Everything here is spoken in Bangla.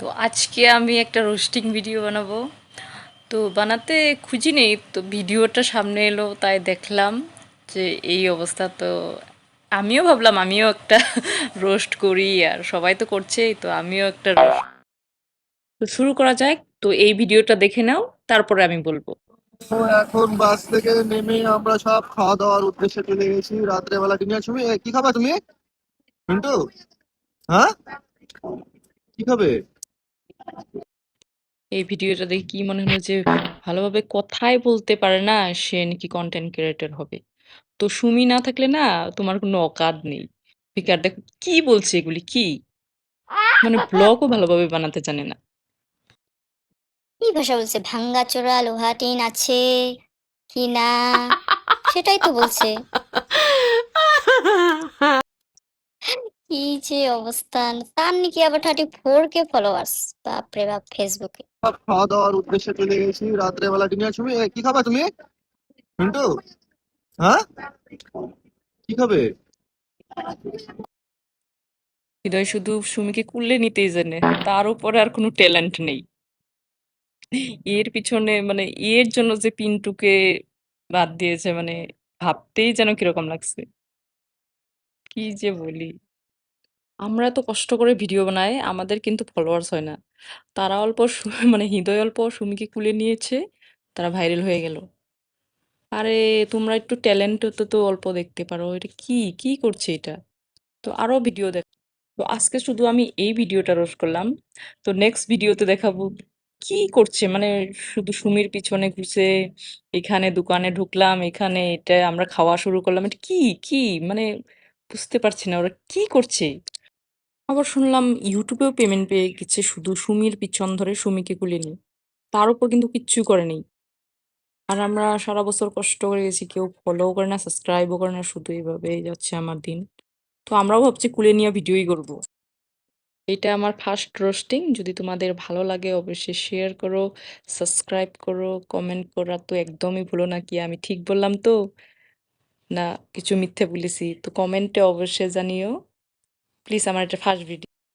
তো আজকে আমি একটা রোস্টিং ভিডিও বানাবো। তো বানাতে খুঁজি নেই, তো ভিডিওটা সামনে এলো তাই দেখলাম যে এই অবস্থা। তো আমিও ভাবলাম আমিও একটা রোস্ট করি, আর সবাই তো করছেই, তো আমিও একটা রোস্ট। তো শুরু করা যাক। তো এই ভিডিওটা দেখে নাও, তারপরে আমি বলবো। তো এখন বাস থেকে নেমে আমরা সব খাওয়া দাওয়ার উদ্দেশ্যে চলে গেছি। রাত্রে বেলা ডিনার তুমি কি খাবা তুমি মিন্টু? হ্যাঁ, কি খাবে? এই ভিডিওটা দেখে কি মনে হলো যে ভালোভাবে কথাই বলতে পারে না, সে নাকি কন্টেন্ট ক্রিয়েটর হবে। তো সুমি না থাকলে না, তোমার কোনো অকাত নেই। বেকার দেখো কি বলছে, এগুলি কি, মানে ব্লগও ভালোভাবে বানাতে জানে না। কি ভাষা বলছে? ভাঙ্গাচোরা লোহা টিন আছে কি না সেটাই তো বলছে। কি যে অবস্থান! তার নাকি আবার 34K ফলোয়ার্স! বাপরে বাপ ফেসবুকে! সব খাওয়া দাওয়ার উদ্দেশ্যে চলে গেছি। রাত্রে বেলা ডিনার তুমি কি খাবা তুমি মিন্টু? হ্যাঁ, কি খাবে? হৃদয় শুধু সুমিকে কুল্লে নিতেই জানে, তার উপরে আর কোনো ট্যালেন্ট নেই। এর পিছনে মানে এর জন্য যে পিন্টুকে বাদ দিয়েছে, মানে ভাবতেই যেন কিরকম লাগছে। কি যে বলি, আমরা তো কষ্ট করে ভিডিও বানাই, আমাদের কিন্তু ফলোয়ার্স হয় না। তারা অল্প মানে হৃদয় অল্প সুমিকে কুলে নিয়েছে, তারা ভাইরাল হয়ে গেল। আরে তোমরা একটু ট্যালেন্ট তো অল্প দেখতে পারো, এটা কি কি করছে এটা। তো আরো ভিডিও দেখ। তো আজকে শুধু আমি এই ভিডিওটা রোস্ট করলাম। তো নেক্সট ভিডিওতে দেখাবো কি করছে, মানে শুধু সুমির পিছনে ঘুরছে। এখানে দোকানে ঢুকলাম, এখানে এটা আমরা খাওয়া শুরু করলাম, এটা কি কি মানে বুঝতে পারছি না ওরা কি করছে। আবার শুনলাম ইউটিউবেও পেমেন্ট পেয়ে গেছে শুধু সুমির পিছন ধরে সুমিকে কুলে নিয়ে। তার উপর কিন্তু কিচ্ছু করেনি। আর আমরা সারা বছর কষ্ট করে গেছি, কেউ ফলোও করে না, সাবস্ক্রাইবও করে না, শুধু এইভাবেই যাচ্ছে আমার দিন। তো আমরাও ভাবছি কুলে নিয়ে ভিডিওই করব। এটা আমার ফার্স্ট রোস্টিং। যদি তোমাদের ভালো লাগে অবশ্যই শেয়ার করো, সাবস্ক্রাইব করো, কমেন্ট করা তো একদমই ভুলো না। কি আমি ঠিক বললাম তো, না কিছু মিথ্যে বলেছি? তো কমেন্টে অবশ্যই জানিও প্লিজ। আমার এটা ফার্স্ট ভিডিও।